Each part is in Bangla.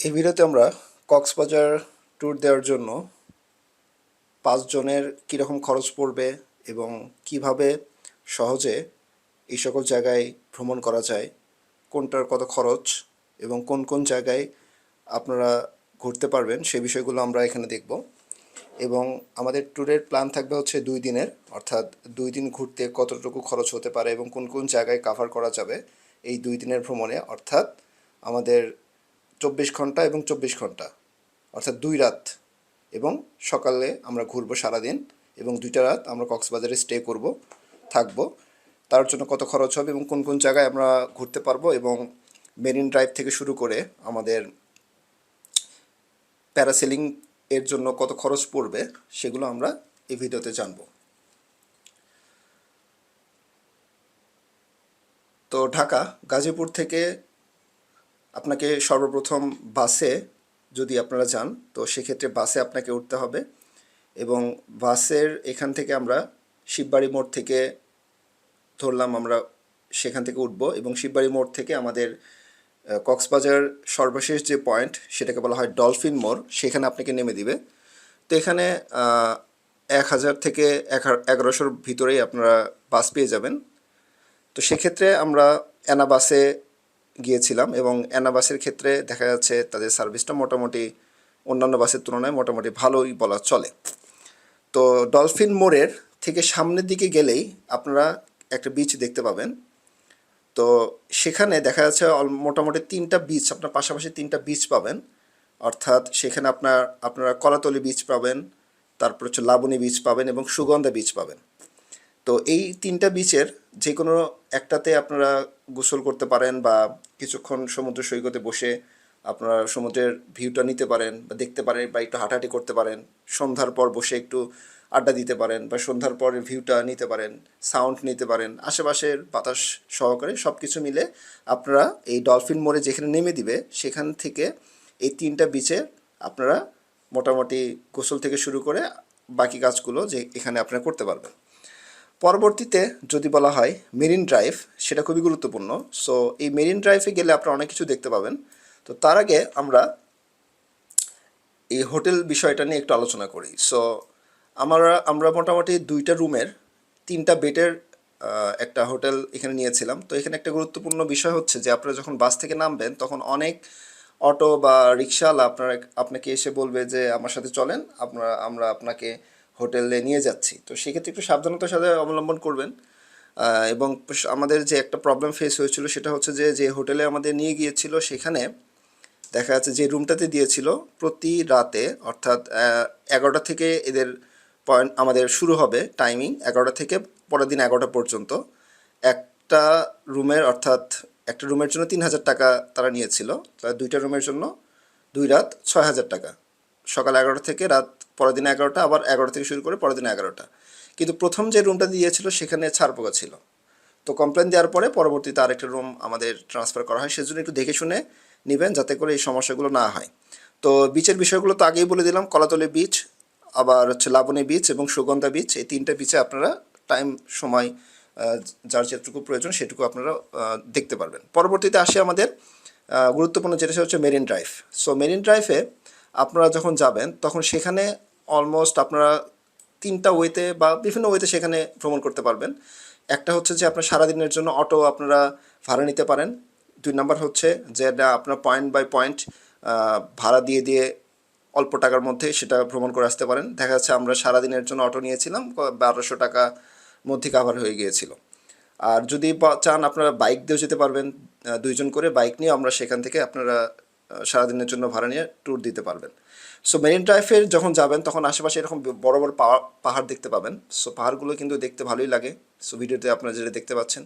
এই ভিডিওতে আমরা কক্সবাজার ট্যুর দেওয়ার জন্য ৫ জনের কীরকম খরচ পড়বে এবং কিভাবে সহজে এই সকল জায়গায় ভ্রমণ করা যায়, কোনটার কত খরচ এবং কোন কোন জায়গায় আপনারা ঘুরতে পারবেন সে বিষয়গুলো আমরা এখানে দেখব। এবং আমাদের ট্যুরের প্ল্যান থাকবে হচ্ছে ২ দিনের, অর্থাৎ ২ দিন ঘুরতে কতটুকু খরচ হতে পারে এবং কোন কোন জায়গায় কাভার করা যাবে এই ২ দিনের ভ্রমণে, অর্থাৎ আমাদের ২৪ ঘন্টা এবং ২৪ ঘন্টা, অর্থাৎ ২ রাত এবং সকালে আমরা ঘুরবো সারাদিন এবং ২টা রাত আমরা কক্সবাজারে স্টে করব, থাকবো। তার জন্য কত খরচ হবে এবং কোন কোন জায়গায় আমরা ঘুরতে পারবো এবং মেরিন ড্রাইভ থেকে শুরু করে আমাদের প্যারাসেলিং এর জন্য কত খরচ পড়বে সেগুলো আমরা এই ভিডিওতে জানবো। তো ঢাকা গাজীপুর থেকে আপনাকে সর্বপ্রথম বাসে, যদি আপনারা যান তো সেক্ষেত্রে বাসে আপনাকে উঠতে হবে এবং বাসের এখান থেকে আমরা শিববাড়ি মোড় থেকে ধরলাম, আমরা সেখান থেকে উঠবো এবং শিববাড়ি মোড় থেকে আমাদের কক্সবাজার সর্বশেষ যে পয়েন্ট সেটাকে বলা হয় ডলফিন মোড়, সেখানে আপনাকে নেমে দিবে। তো এখানে ১,০০০ থেকে ১১০০-র ভিতরেই আপনারা বাস পেয়ে যাবেন। তো সেক্ষেত্রে আমরা অ্যানা বাসে গিয়েছিলাম এবং অ্যানা বাসের ক্ষেত্রে দেখা যাচ্ছে তাদের সার্ভিসটা মোটামুটি অন্যান্য বাসের তুলনায় মোটামুটি ভালোই বলা চলে। তো ডলফিন মোড়ের থেকে সামনের দিকে গেলেই আপনারা একটা বিচ দেখতে পাবেন। তো সেখানে দেখা যাচ্ছে মোটামুটি ৩টা বিচ, আপনার পাশাপাশি ৩টা বিচ পাবেন, অর্থাৎ সেখানে আপনারা কলাতলি বিচ পাবেন, তারপর হচ্ছে লাবণী বিচ পাবেন এবং সুগন্ধা বিচ পাবেন। তো এই ৩টা বিচের যে কোনো একটাতে আপনারা গোসল করতে পারেন বা কিছুক্ষণ সমুদ্র সৈকতে বসে আপনারা সমুদ্রের ভিউটা নিতে পারেন বা দেখতে পারেন বা একটু হাঁটাহাঁটি করতে পারেন, সন্ধ্যার পর বসে একটু আড্ডা দিতে পারেন বা সন্ধ্যার পরের ভিউটা নিতে পারেন, সাউন্ড নিতে পারেন, আশেপাশের বাতাস সহকারে সব কিছু মিলে আপনারা এই ডলফিন মোড়ে যেখানে নেমে দিবে সেখান থেকে এই 3টা বিচে আপনারা মোটামুটি গোসল থেকে শুরু করে বাকি কাজগুলো যে এখানে আপনারা করতে পারবেন। পরবর্তীতে যদি বলা হয় মেরিন ড্রাইভ, সেটা খুবই গুরুত্বপূর্ণ। সো এই মেরিন ড্রাইভে গেলে আপনারা অনেক কিছু দেখতে পাবেন। তো তার আগে আমরা এই হোটেল বিষয়টা নিয়ে একটু আলোচনা করি। সো আমরা মোটামুটি 2টা রুমের 3টা বেডের একটা হোটেল এখানে নিয়েছিলাম। তো এখানে একটা গুরুত্বপূর্ণ বিষয় হচ্ছে যে আপনারা যখন বাস থেকে নামবেন তখন অনেক অটো বা রিক্সাওয়ালা আপনাকে এসে বলবে যে আমার সাথে চলেন, আমরা আপনাকে হোটেলে নিয়ে যাচ্ছি। তো সেক্ষেত্রে একটু সাবধানতার সাথে অবলম্বন করবেন। এবং আমাদের যে একটা প্রবলেম ফেস হয়েছিল সেটা হচ্ছে যে হোটেলে আমাদের নিয়ে গিয়েছিল সেখানে দেখা যাচ্ছে যে রুমটাতে দিয়েছিল প্রতি রাতে, অর্থাৎ 11টা থেকে এদের পয়েন্ট আমাদের শুরু হবে টাইমিং, 11টা থেকে পরের দিন 11টা পর্যন্ত একটা রুমের, অর্থাৎ একটা রুমের জন্য 3,000 টাকা তারা নিয়েছিল। তারা 2টা রুমের জন্য 2 রাত 6,000 টাকা, সকাল 11টা থেকে রাত পরের দিন 11টা, আবার 11টা থেকে শুরু করে পরের দিন 11টা। কিন্তু প্রথম যে রুমটা দিয়েছিল সেখানে ছাড় পোকা ছিল। তো কমপ্লেন দেওয়ার পরে পরবর্তীতে আরেকটা রুম আমাদের ট্রান্সফার করা হয়। সেজন্য একটু দেখে শুনে নেবেন যাতে করে এই সমস্যাগুলো না হয়। তো বিচের বিষয়গুলো তো আগেই বলে দিলাম, কলাতলি বিচ, আবার হচ্ছে লাবণী বিচ এবং সুগন্ধা বিচ, এই 3টা বিচে আপনারা সময় যার যেটুকু প্রয়োজন সেটুকু আপনারা দেখতে পারবেন। পরবর্তীতে আসে আমাদের গুরুত্বপূর্ণ যেটা হচ্ছে মেরিন ড্রাইভ। সো মেরিন ড্রাইভে আপনারা যখন যাবেন তখন সেখানে অলমোস্ট আপনারা 3টা ওয়েতে বা বিভিন্ন ওয়েতে সেখানে ভ্রমণ করতে পারবেন। একটা হচ্ছে যে আপনার সারাদিনের জন্য অটো আপনারা ভাড়া নিতে পারেন। 2 নাম্বার হচ্ছে যে আপনার পয়েন্ট বাই পয়েন্ট ভাড়া দিয়ে অল্প টাকার মধ্যে সেটা ভ্রমণ করে আসতে পারেন। দেখা যাচ্ছে আমরা সারাদিনের জন্য অটো নিয়েছিলাম, ১২০০ টাকা মধ্যে কাভার হয়ে গিয়েছিল। আর যদি চান আপনারা বাইক দিয়েও যেতে পারবেন, 2 জন করে বাইক নিয়ে আমরা সেখান থেকে আপনারা সারাদিনের জন্য ভাড়া নিয়ে ট্যুর দিতে পারবেন। সো মেরিন ড্রাইভে যখন যাবেন তখন আশেপাশে এরকম বড় বড় পাহাড় দেখতে পাবেন। সো পাহাড়গুলো কিন্তু দেখতে ভালোই লাগে। সো ভিডিওতে আপনারা যেটা দেখতে পাচ্ছেন,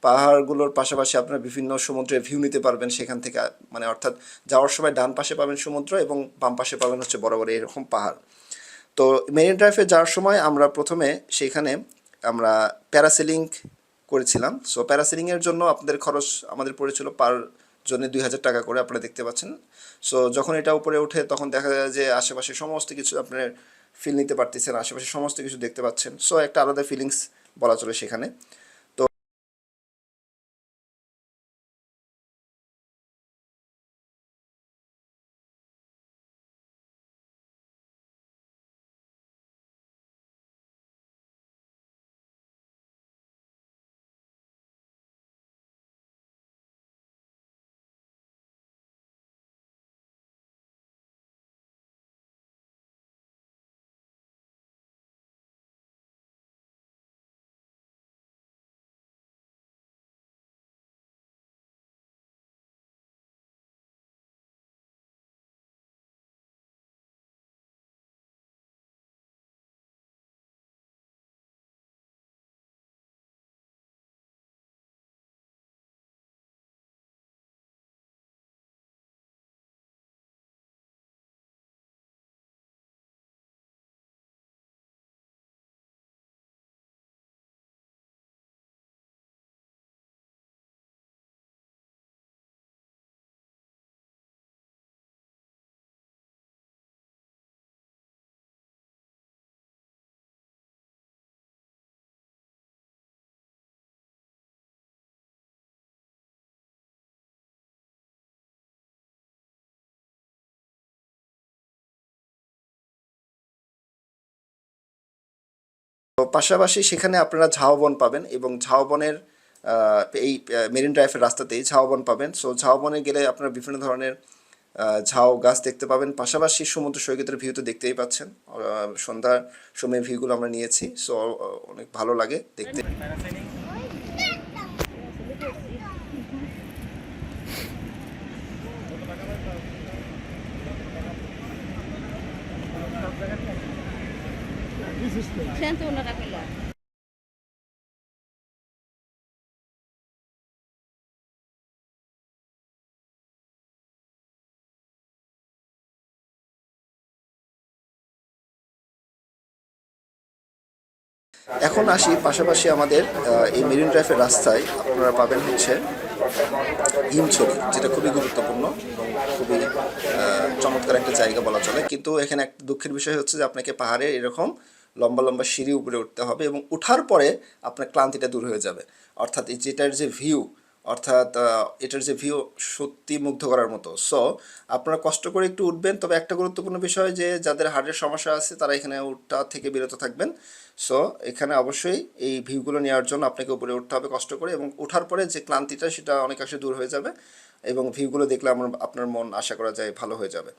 পাহাড়গুলোর পাশাপাশি আপনারা বিভিন্ন সমুদ্রের ভিউ নিতে পারবেন সেখান থেকে, মানে অর্থাৎ যাওয়ার সময় ডান পাশে পাবেন সমুদ্র এবং বাম পাশে পাবেন হচ্ছে বড় বড় এরকম পাহাড়। তো মেরিন ড্রাইভে যাওয়ার সময় আমরা প্রথমে সেখানে আমরা প্যারাসেলিং করেছিলাম। সো প্যারাসেলিংয়ের জন্য আপনাদের খরচ আমাদের পড়েছিল পার জনে 2,000 টাকা করে, আপনারা দেখতে পাচ্ছেন। সো যখন এটা উপরে ওঠে তখন দেখা যায় যে আশেপাশে সমস্ত কিছু আপনার ফিল নিতে পারতেছেন, আশেপাশে সমস্ত কিছু দেখতে পাচ্ছেন। সো একটা আলাদা ফিলিংস বলা চলে সেখানে। পাশাপাশি সেখানে আপনারা ঝাউবন পাবেন এবং ঝাউবনের এই মেরিন ড্রাইভের রাস্তাতেই ঝাউবন পাবেন। সো ঝাউবনে গেলে আপনারা বিভিন্ন ধরনের ঝাউ গাছ দেখতে পাবেন। পাশাপাশি সমুদ্র সৈকতের ভিউ তো দেখতেই পাচ্ছেন, সন্ধ্যার সময় ভিউগুলো আমরা নিয়েছি। সো অনেক ভালো লাগে দেখতে। এখন আসি পাশাপাশি আমাদের এই মেরিন ড্রাইভের রাস্তায় আপনারা পাবেন হচ্ছে হিমছড়ি, যেটা খুবই গুরুত্বপূর্ণ এবং খুবই চমৎকার একটা জায়গা বলা চলে। কিন্তু এখানে একটা দুঃখের বিষয় হচ্ছে যে আপনাকে পাহাড়ে এরকম লম্বা লম্বা সিঁড়ি উপরে উঠতে হবে এবং ওঠার পরে আপনার ক্লান্তিটা দূর হয়ে যাবে। অর্থাৎ যেটার যে ভিউ, অর্থাৎ এটার যে ভিউ সত্যি মুগ্ধ করার মতো। সো আপনারা কষ্ট করে একটু উঠবেন, তবে একটা গুরুত্বপূর্ণ বিষয় যে যাদের হার্টের সমস্যা আছে তারা এখানে উঠা থেকে বিরত থাকবেন। সো এখানে অবশ্যই এই ভিউগুলো নেওয়ার জন্য আপনাকে উপরে উঠতে হবে কষ্ট করে, এবং ওঠার পরে যে ক্লান্তিটা সেটা অনেকাংশে দূর হয়ে যাবে এবং ভিউগুলো দেখলে আপনার মন আশা করা যায় ভালো হয়ে যাবে।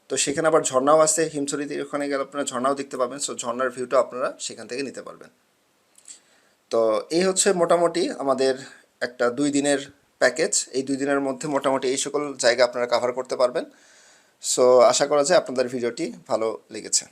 তো সেখানে আবার ঝর্ণাও আছে, হিমছড়িতে ওখানে গেলে আপনারা ঝর্ণাও দেখতে পাবেন। সো ঝর্ণার ভিউটা আপনারা সেখান থেকে নিতে পারবেন। তো এই হচ্ছে মোটামুটি আমাদের একটা 2 দিনের প্যাকেজ। এই 2 দিনের মধ্যে মোটামুটি এই সকল জায়গা আপনারা কাভার করতে পারবেন। সো আশা করা যায় আপনাদের ভিডিওটি ভালো লেগেছে।